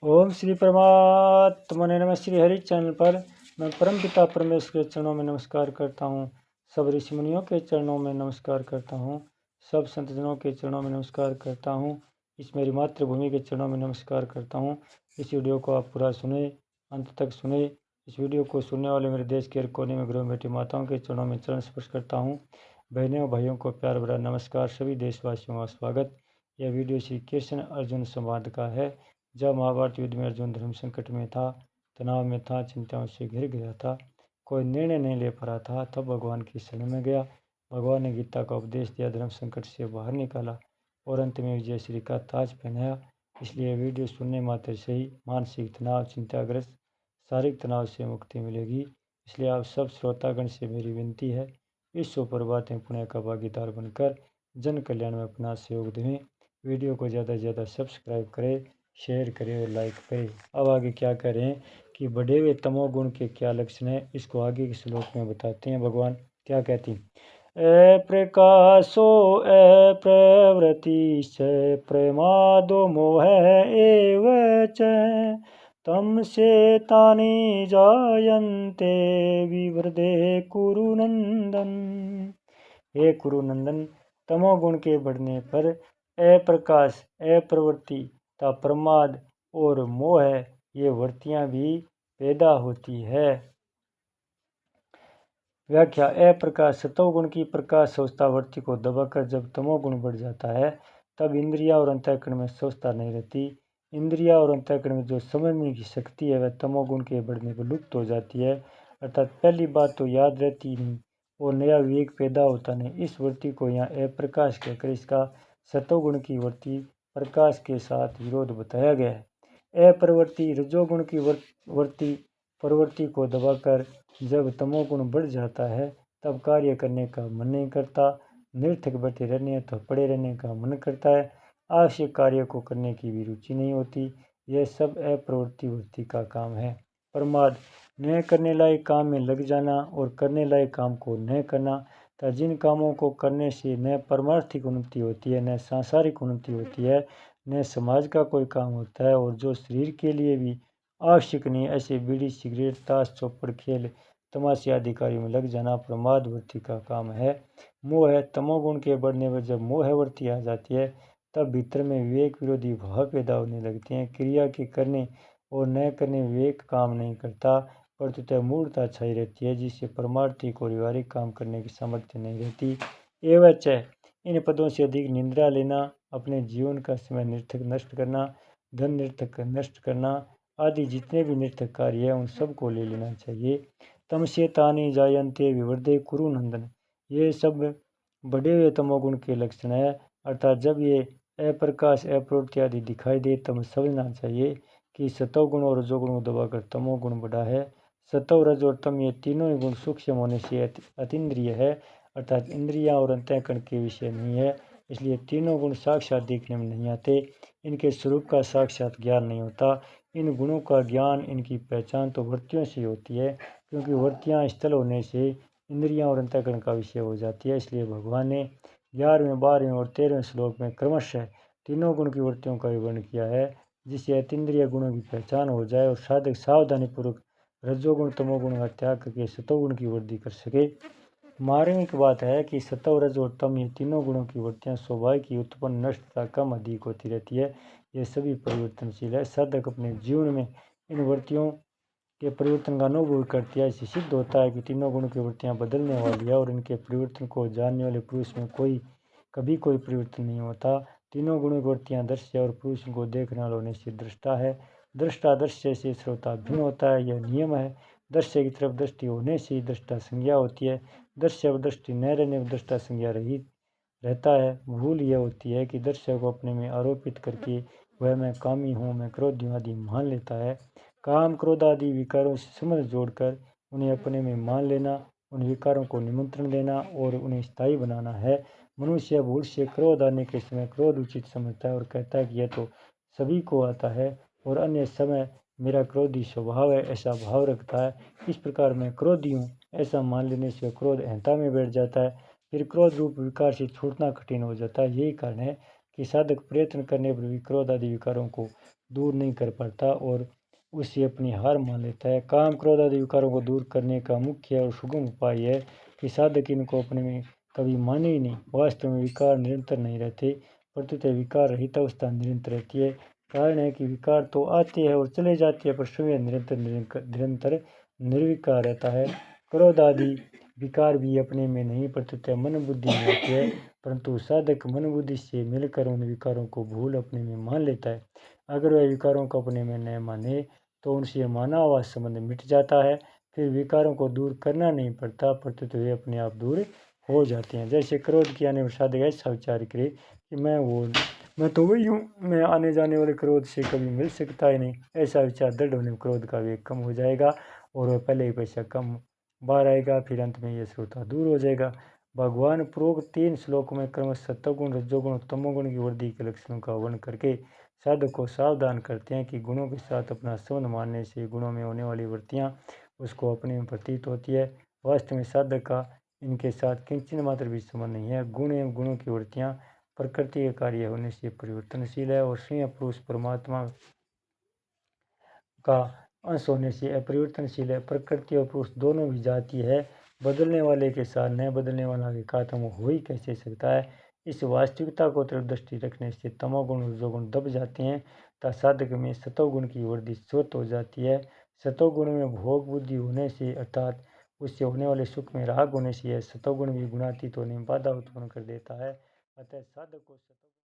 ओम श्री परमात्मने नमः। श्री हरि चैनल पर मैं परम पिता परमेश्वर के चरणों में नमस्कार करता हूँ। सब ऋषि मुनियों के चरणों में नमस्कार करता हूँ। सब संतजनों के चरणों में नमस्कार करता हूँ। इस मेरी मातृभूमि के चरणों में नमस्कार करता हूँ। इस वीडियो को आप पूरा सुने, अंत तक सुने। इस वीडियो को सुनने वाले मेरे देश के हर कोने में गृह बैठी माताओं के चरणों में चरण स्पर्श करता हूँ। बहनों भाइयों को प्यार भरा नमस्कार। सभी देशवासियों का स्वागत। यह वीडियो श्री कृष्ण अर्जुन संवाद का है। जब महाभारत युद्ध में अर्जुन धर्म संकट में था, तनाव में था, चिंताओं से घिर गया था, कोई निर्णय नहीं ले पा रहा था, तब भगवान की शरण में गया। भगवान ने गीता का उपदेश दिया, धर्म संकट से बाहर निकाला और अंत में विजय श्री का ताज पहनाया। इसलिए वीडियो सुनने मात्र से ही मानसिक तनाव, चिंताग्रस्त, शारीरिक तनाव से मुक्ति मिलेगी। इसलिए आप सब श्रोतागण से मेरी विनती है, इस सुप्रभात पुण्य का भागीदार बनकर जन कल्याण में अपना सहयोग दें। वीडियो को ज़्यादा से ज़्यादा सब्सक्राइब करें, शेयर करें और लाइक करें। अब आगे क्या करें कि बढ़े हुए तमोगुण के क्या लक्षण हैं, इसको आगे के श्लोक में बताते हैं। भगवान क्या कहते हैं? अप्रकाशो अप्रवृत्तिश्च प्रमादो मोह एव च तमस्येतानि जायन्ते विवृद्धे कुरु नंदन। हे कुरुनंदन, तमोगुण के बढ़ने पर अप्रकाश, अप्रवृत्ति तथा प्रमाद और मोह ये वृत्तियां भी पैदा होती है। व्याख्या: अप्रकाश सतोगुण की प्रकाश अवस्था वृत्ति को दबाकर जब तमोगुण बढ़ जाता है तब इंद्रिया और अंतःकरण में स्वस्थता नहीं रहती। इंद्रिया और अंतःकरण में जो समझने की शक्ति है वह तमोगुण के बढ़ने पर लुप्त हो जाती है। अर्थात पहली बात तो याद रहती नहीं और नया विवेक पैदा होता नहीं। इस वृत्ति को यहाँ अप्रकाश कहकर इसका सतोगुण की वृत्ति प्रकाश के साथ विरोध बताया गया है। अप्रवृत्ति रजोगुण की वृत्ति प्रवृत्ति को दबाकर जब तमोगुण बढ़ जाता है तब कार्य करने का मन नहीं करता, निरर्थक बैठे रहने तो पड़े रहने का मन करता है, आवश्यक कार्य को करने की भी रुचि नहीं होती। यह सब अप्रवृत्ति वृत्ति का काम है। प्रमाद न करने लायक काम में लग जाना और करने लायक काम को न करना तथा जिन कामों को करने से न परमार्थिक उन्नति होती है, न सांसारिक उन्नति होती है, न समाज का कोई काम होता है और जो शरीर के लिए भी आवश्यक नहीं, ऐसे बीड़ी, सिगरेट, ताश, चौपड़, खेल, तमाशे आदि कार्यों में लग जाना प्रमाद वृत्ति का काम है। मोह है तमोगुण के बढ़ने पर जब मोह वृत्ति आ जाती है तब भीतर में विवेक विरोधी भाव पैदा होने लगते हैं। क्रिया के करने और न करने विवेक काम नहीं करता, परंतु मूर्खता छाई रहती है जिससे परमार्थिक और व्यवहारिक काम करने की सामर्थ्य नहीं रहती। एवं इन पदों से अधिक निंद्रा लेना, अपने जीवन का समय निरर्थक नष्ट करना, धन निरर्थक नष्ट करना आदि जितने भी निरर्थक कार्य है उन सबको ले लेना चाहिए। तमस्येतानि जायन्ते विवृद्धे कुरु नंदन, ये सब बढ़े हुए तमोगुण के लक्षण है। अर्थात जब ये अप्रकाश, अप्रवृत्ति आदि दिखाई दे तब समझना चाहिए कि सतोगुण और रजोगुण को दबाकर तमोगुण बढ़ा है। सतो, रज और तम ये तीनों ही गुण सूक्ष्म होने से अतीन्द्रिय है, अर्थात इंद्रियां और अंतःकरण के विषय नहीं है। इसलिए तीनों गुण साक्षात देखने में नहीं आते, इनके स्वरूप का साक्षात ज्ञान नहीं होता। इन गुणों का ज्ञान, इनकी पहचान तो वृत्तियों से होती है, क्योंकि वृत्तियां स्थल होने से इंद्रियां और अंतःकरण का विषय हो जाती है। इसलिए भगवान ने 11वें, 12वें और 13वें श्लोक में क्रमशः तीनों गुण की वृत्तियों का विवरण किया है, जिससे अतीन्द्रिय गुणों की पहचान हो जाए और साधक सावधानीपूर्वक रजोगुण तमोगुण का त्याग करके सतोगुण की वृद्धि कर सके। मार्मिक बात है कि सतो, रज और तम ये तीनों गुणों की वृत्तियां स्वाभाविक ही उत्पन्न, नष्ट तथा कम अधिक होती रहती है। ये सभी परिवर्तनशील है। साधक अपने जीवन में इन वृत्तियों के परिवर्तन का अनुभव करती है। इससे सिद्ध होता है कि तीनों गुणों की वृत्तियां बदलने वाली है और इनके परिवर्तन को जानने वाले पुरुष में कभी कोई परिवर्तन नहीं होता। तीनों गुणों की वृत्तियां दृश्य और पुरुष को देखने वाला होने से दृष्टा है। दृष्टा दृश्य से श्रोता भिन्न होता है, यह नियम है। दृश्य की तरफ दृष्टि होने से ही दृष्टा संज्ञा होती है। दृश्य और दृष्टि न रहने पर दृष्टा संज्ञा रहित रहता है। भूल यह होती है कि दृश्य को अपने में आरोपित करके वह मैं कामी हूँ, मैं क्रोधी हूँ आदि मान लेता है। काम, क्रोध आदि विकारों से संबंध जोड़कर उन्हें अपने में मान लेना, उन विकारों को निमंत्रण देना और उन्हें स्थायी बनाना है। मनुष्य भूल से क्रोध आने के समय क्रोध उचित समझता है और कहता है कि यह तो सभी को आता है, और अन्य समय मेरा क्रोधी स्वभाव है ऐसा भाव रखता है। इस प्रकार मैं क्रोधी हूँ ऐसा मान लेने से क्रोध अहंता में बैठ जाता है, फिर क्रोध रूप विकार से छूटना कठिन हो जाता है। यही कारण है कि साधक प्रयत्न करने पर भी क्रोध आदि विकारों को दूर नहीं कर पाता और उसे अपनी हार मान लेता है। काम क्रोध आदि विकारों को दूर करने का मुख्य और सुगम उपाय है कि साधक इनको अपने में कभी माने ही नहीं। वास्तव में विकार निरंतर नहीं रहते, प्रत्युत विकार रहित अवस्था निरंतर रहती है। कारण है कि विकार तो आते हैं और चले जाते हैं, पर स्वयं निरंतर निर्विकार रहता है। क्रोध आदि विकार भी अपने में नहीं प्रत्युत मन बुद्धि में होते हैं, परंतु साधक मन बुद्धि से मिलकर उन विकारों को भूल अपने में मान लेता है। अगर वह विकारों को अपने में न माने तो उनसे माना हुआ संबंध मिट जाता है। फिर विकारों को दूर करना नहीं पड़ता, प्रत्युत वे अपने आप दूर हो जाते हैं। जैसे क्रोध की आने पर साधक ऐसा विचार करे कि मैं तो वही हूँ, मैं आने जाने वाले क्रोध से कभी मिल सकता ही नहीं। ऐसा विचार दृढ़ होने में क्रोध का वेग कम हो जाएगा और वह पहले ही पैसा कम बाहर आएगा, फिर अंत में यह श्रोता दूर हो जाएगा। भगवान पूर्वोक्त 3 श्लोकों में क्रमश सत्वगुण, रजोगुण और तमोगुण की वृद्धि के लक्षणों का वर्णन करके साधक को सावधान करते हैं कि गुणों के साथ अपना संबंध मानने से गुणों में होने वाली वृत्तियाँ उसको अपने में प्रतीत होती है। वास्तव में साधक का इनके साथ किंचित मात्र भी संबंध नहीं है। गुण एवं गुणों की वृत्तियाँ प्रकृति के कार्य होने से परिवर्तनशील है और स्वयं पुरुष परमात्मा का अंश होने से अपरिवर्तनशील है। प्रकृति और पुरुष दोनों भी जाती है, बदलने वाले के साथ न बदलने वाला के खत्म हो ही कैसे सकता है। इस वास्तविकता को दृष्टि रखने से तमोगुण और रजोगुण दब जाते हैं तथा साधक में सतोगुण की वृद्धि स्वतः हो जाती है। सतोगुण में भोग बुद्धि होने से अर्थात उससे होने वाले सुख में राग होने से यह सतोगुण भी गुणातीत होने में बाधा उत्पन्न कर देता है। अतः साधक को